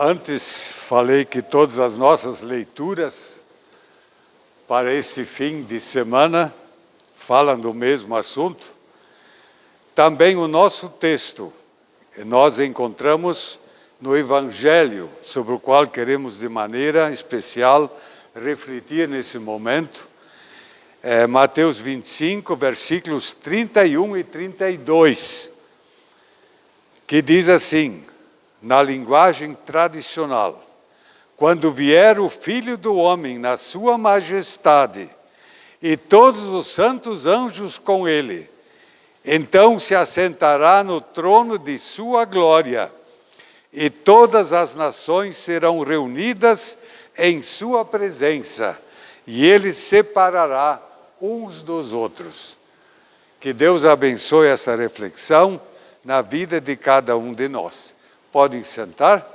Antes falei que todas as nossas leituras para este fim de semana falam do mesmo assunto. Também o nosso texto nós encontramos no Evangelho, sobre o qual queremos de maneira especial refletir nesse momento. Mateus 25, versículos 31 e 32, que diz assim, na linguagem tradicional: quando vier o Filho do Homem na sua majestade e todos os santos anjos com ele, então se assentará no trono de sua glória, e todas as nações serão reunidas em sua presença, e ele separará uns dos outros. Que Deus abençoe essa reflexão na vida de cada um de nós. Podem sentar?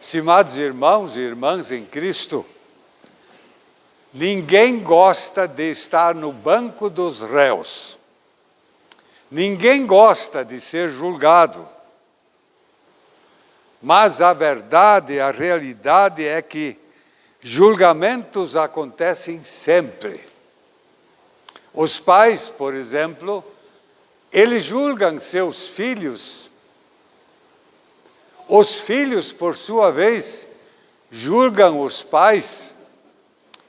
Estimados irmãos e irmãs em Cristo, ninguém gosta de estar no banco dos réus. Ninguém gosta de ser julgado. Mas a verdade, a realidade é que julgamentos acontecem sempre. Os pais, por exemplo, eles julgam seus filhos. Os filhos, por sua vez, julgam os pais,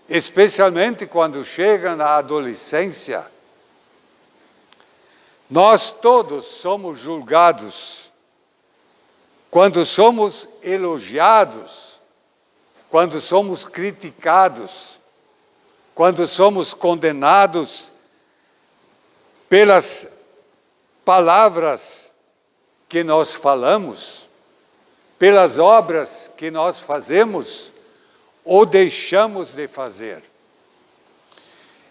especialmente quando chegam à adolescência. Nós todos somos julgados quando somos elogiados, quando somos criticados, quando somos condenados pelas palavras que nós falamos, pelas obras que nós fazemos ou deixamos de fazer.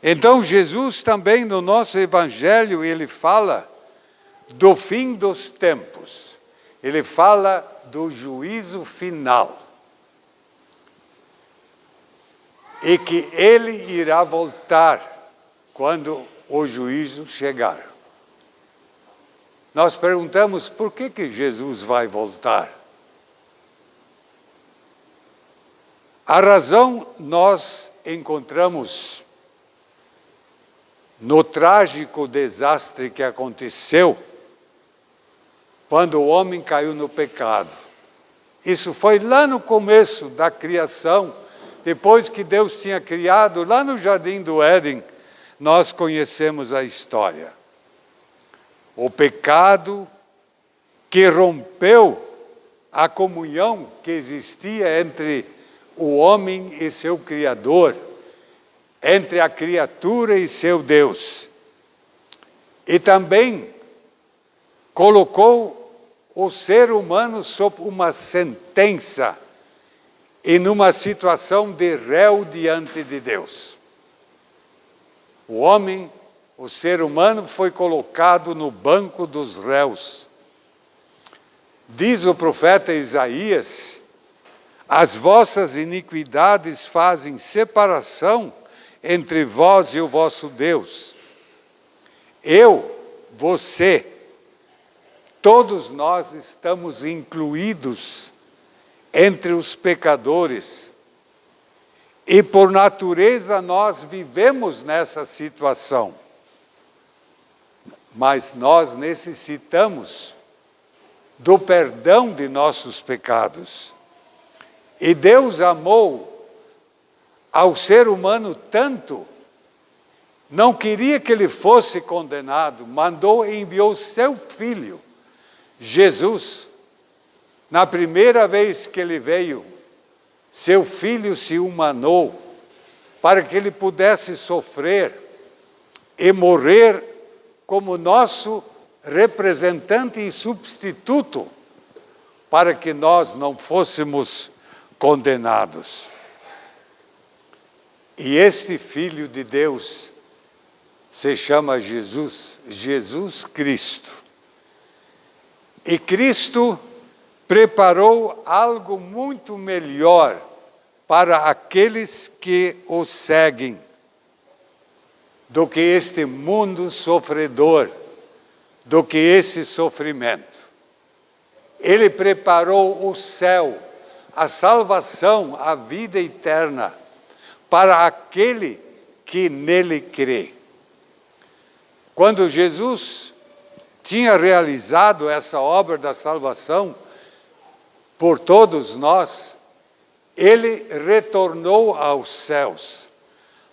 Então Jesus também no nosso Evangelho, ele fala do fim dos tempos. Ele fala do juízo final. E que ele irá voltar quando o juízo chegar. Nós perguntamos por que Jesus vai voltar. A razão nós encontramos no trágico desastre que aconteceu quando o homem caiu no pecado. Isso foi lá no começo da criação, depois que Deus tinha criado, lá no Jardim do Éden, nós conhecemos a história. O pecado que rompeu a comunhão que existia entre o homem e seu Criador, entre a criatura e seu Deus. E também colocou o ser humano sob uma sentença e numa situação de réu diante de Deus. O homem, o ser humano, foi colocado no banco dos réus. Diz o profeta Isaías: as vossas iniquidades fazem separação entre vós e o vosso Deus. Eu, você, todos nós estamos incluídos entre os pecadores. E por natureza nós vivemos nessa situação. Mas nós necessitamos do perdão de nossos pecados. E Deus amou ao ser humano tanto, não queria que ele fosse condenado, mandou e enviou seu Filho, Jesus. Na primeira vez que ele veio, seu Filho se humanou para que ele pudesse sofrer e morrer como nosso representante e substituto, para que nós não fôssemos condenados. E este Filho de Deus se chama Jesus, Jesus Cristo. E Cristo preparou algo muito melhor para aqueles que o seguem do que este mundo sofredor, do que esse sofrimento. Ele preparou o céu, a salvação, a vida eterna, para aquele que nele crê. Quando Jesus tinha realizado essa obra da salvação por todos nós, ele retornou aos céus.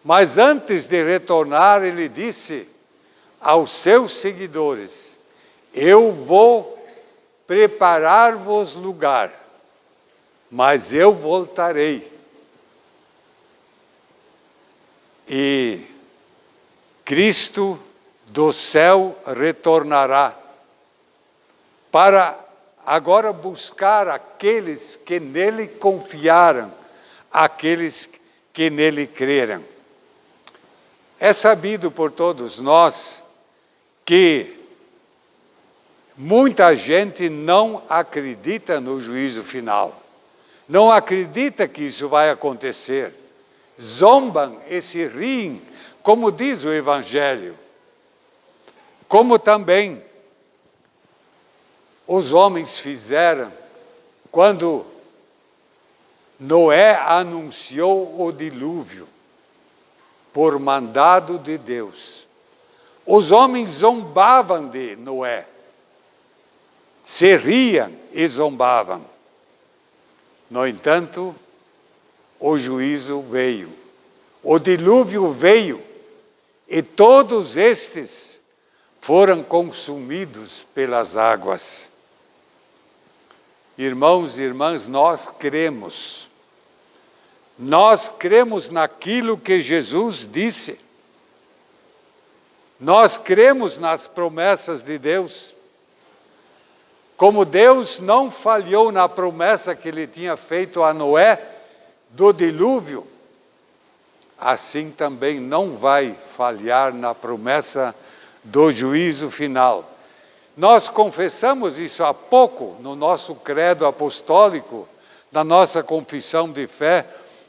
Mas antes de retornar, ele disse aos seus seguidores: eu vou preparar-vos lugar, mas eu voltarei. E Cristo do céu retornará para agora buscar aqueles que nele confiaram, aqueles que nele creram. É sabido por todos nós que muita gente não acredita no juízo final. Não acredita que isso vai acontecer. Zombam e se riem, como diz o Evangelho. Como também os homens fizeram quando Noé anunciou o dilúvio por mandado de Deus. Os homens zombavam de Noé, se riam e zombavam. No entanto, o juízo veio, o dilúvio veio, e todos estes foram consumidos pelas águas. Irmãos e irmãs, nós cremos naquilo que Jesus disse. Nós cremos nas promessas de Deus. Como Deus não falhou na promessa que ele tinha feito a Noé do dilúvio, assim também não vai falhar na promessa do juízo final. Nós confessamos isso há pouco no nosso credo apostólico, na nossa confissão de fé,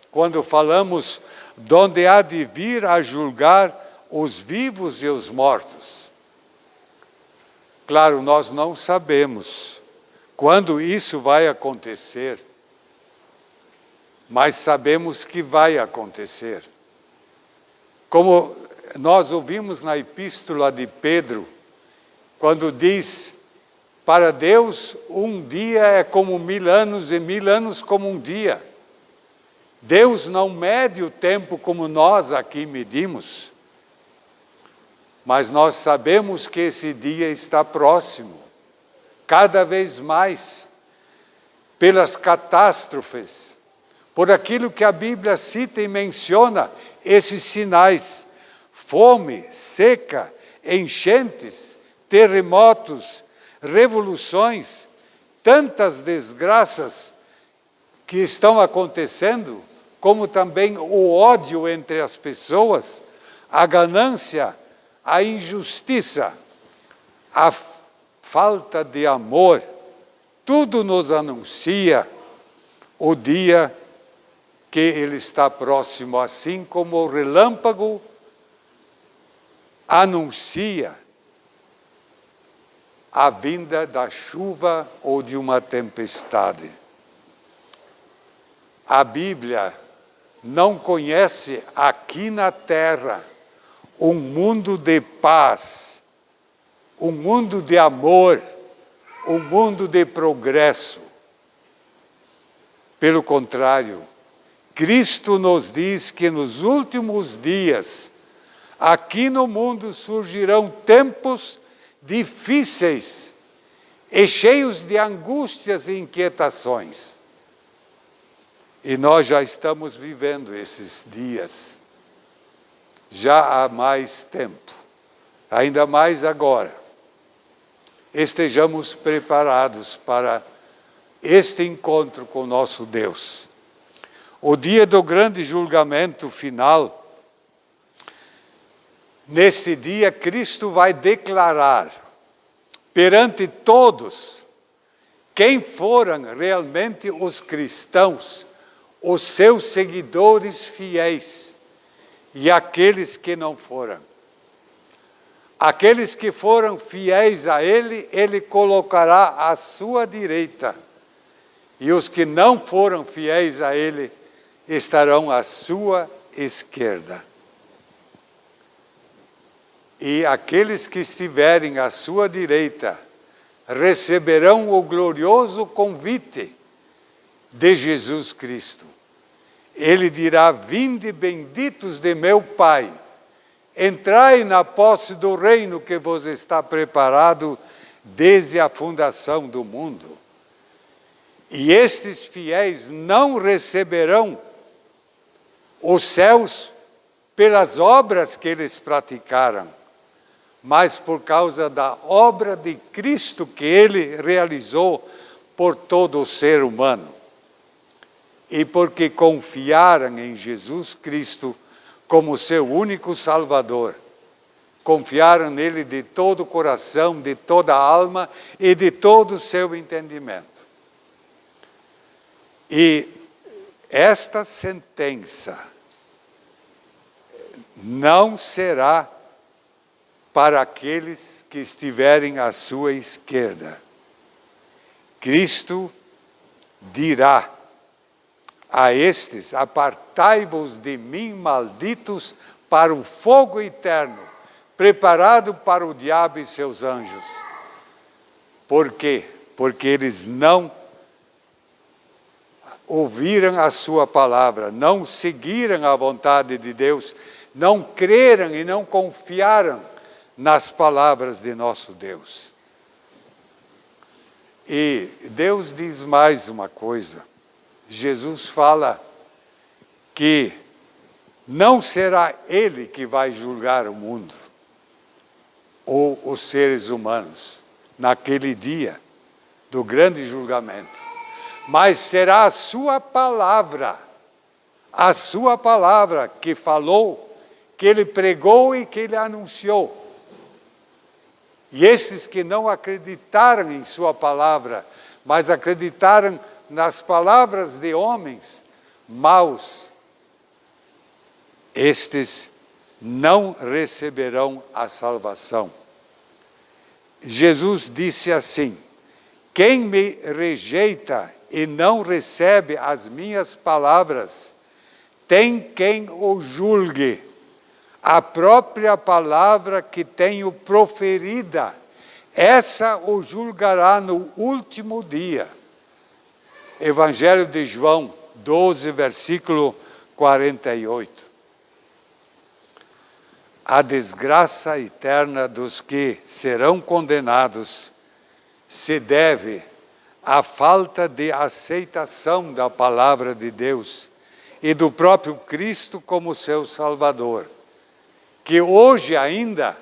quando falamos de onde há de vir a julgar os vivos e os mortos. Claro, nós não sabemos quando isso vai acontecer, mas sabemos que vai acontecer. Como nós ouvimos na epístola de Pedro, quando diz: para Deus um dia é como 1000 anos e 1000 anos como um dia. Deus não mede o tempo como nós aqui medimos, mas nós sabemos que esse dia está próximo, cada vez mais, pelas catástrofes, por aquilo que a Bíblia cita e menciona, esses sinais: fome, seca, enchentes, terremotos, revoluções, tantas desgraças que estão acontecendo, como também o ódio entre as pessoas, a ganância, a injustiça, a falta de amor, tudo nos anuncia o dia que ele está próximo, assim como o relâmpago anuncia a vinda da chuva ou de uma tempestade. A Bíblia não conhece aqui na terra um mundo de paz, um mundo de amor, um mundo de progresso. Pelo contrário, Cristo nos diz que nos últimos dias, aqui no mundo surgirão tempos difíceis e cheios de angústias e inquietações. E nós já estamos vivendo esses dias, já há mais tempo, ainda mais agora. Estejamos preparados para este encontro com nosso Deus. O dia do grande julgamento final, nesse dia Cristo vai declarar perante todos quem foram realmente os cristãos, os seus seguidores fiéis e aqueles que não foram. Aqueles que foram fiéis a Ele, Ele colocará à sua direita. E os que não foram fiéis a Ele, estarão à sua esquerda. E aqueles que estiverem à sua direita, receberão o glorioso convite de Jesus Cristo. Ele dirá: vinde benditos de meu Pai, entrai na posse do reino que vos está preparado desde a fundação do mundo. E estes fiéis não receberão os céus pelas obras que eles praticaram, mas por causa da obra de Cristo que Ele realizou por todo o ser humano. E porque confiaram em Jesus Cristo como seu único Salvador. Confiaram nele de todo o coração, de toda a alma e de todo o seu entendimento. E esta sentença não será para aqueles que estiverem à sua esquerda. Cristo dirá a estes: apartai-vos de mim, malditos, para o fogo eterno, preparado para o diabo e seus anjos. Por quê? Porque eles não ouviram a sua palavra, não seguiram a vontade de Deus, não creram e não confiaram nas palavras de nosso Deus. E Deus diz mais uma coisa. Jesus fala que não será Ele que vai julgar o mundo ou os seres humanos naquele dia do grande julgamento, mas será a sua palavra que falou, que Ele pregou e que Ele anunciou. E esses que não acreditaram em sua palavra, mas acreditaram nas palavras de homens maus, estes não receberão a salvação. Jesus disse assim: quem me rejeita e não recebe as minhas palavras, tem quem o julgue. A própria palavra que tenho proferida, essa o julgará no último dia. Evangelho de João 12, versículo 48. A desgraça eterna dos que serão condenados se deve à falta de aceitação da palavra de Deus e do próprio Cristo como seu Salvador, que hoje ainda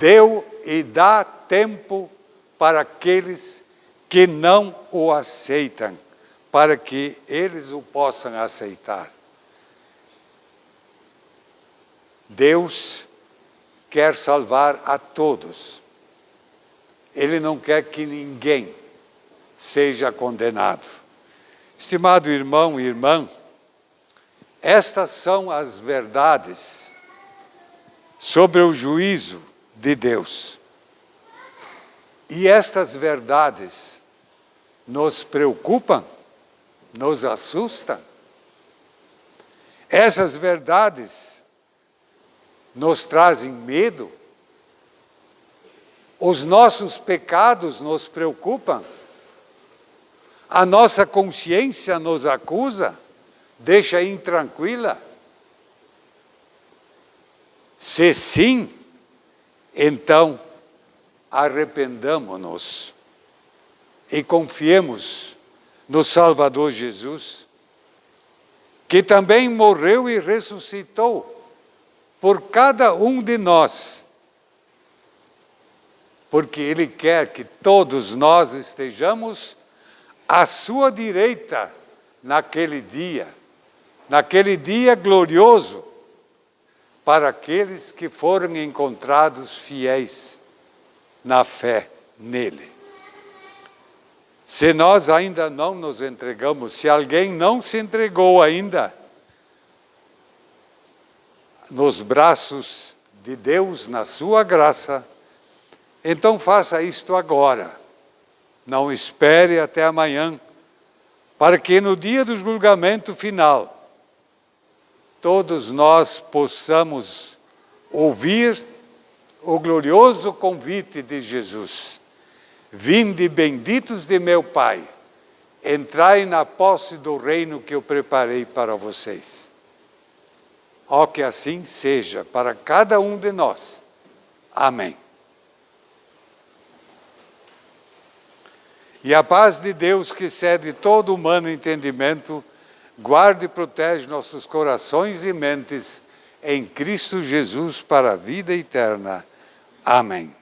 deu e dá tempo para aqueles que não o aceitam, para que eles o possam aceitar. Deus quer salvar a todos. Ele não quer que ninguém seja condenado. Estimado irmão e irmã, estas são as verdades sobre o juízo de Deus. E estas verdades nos preocupam, nos assustam. Essas verdades nos trazem medo. Os nossos pecados nos preocupam. A nossa consciência nos acusa, deixa intranquila. Se sim, então arrependamo-nos e confiemos no Salvador Jesus, que também morreu e ressuscitou por cada um de nós, porque Ele quer que todos nós estejamos à sua direita naquele dia glorioso, para aqueles que foram encontrados fiéis na fé nele. Se nós ainda não nos entregamos, se alguém não se entregou ainda nos braços de Deus na sua graça, então faça isto agora. Não espere até amanhã, para que no dia do julgamento final, todos nós possamos ouvir o glorioso convite de Jesus. Vinde benditos de meu Pai, entrai na posse do reino que eu preparei para vocês. Ó, que assim seja para cada um de nós. Amém. E a paz de Deus, que excede todo humano entendimento, guarde e protege nossos corações e mentes em Cristo Jesus para a vida eterna. Amém.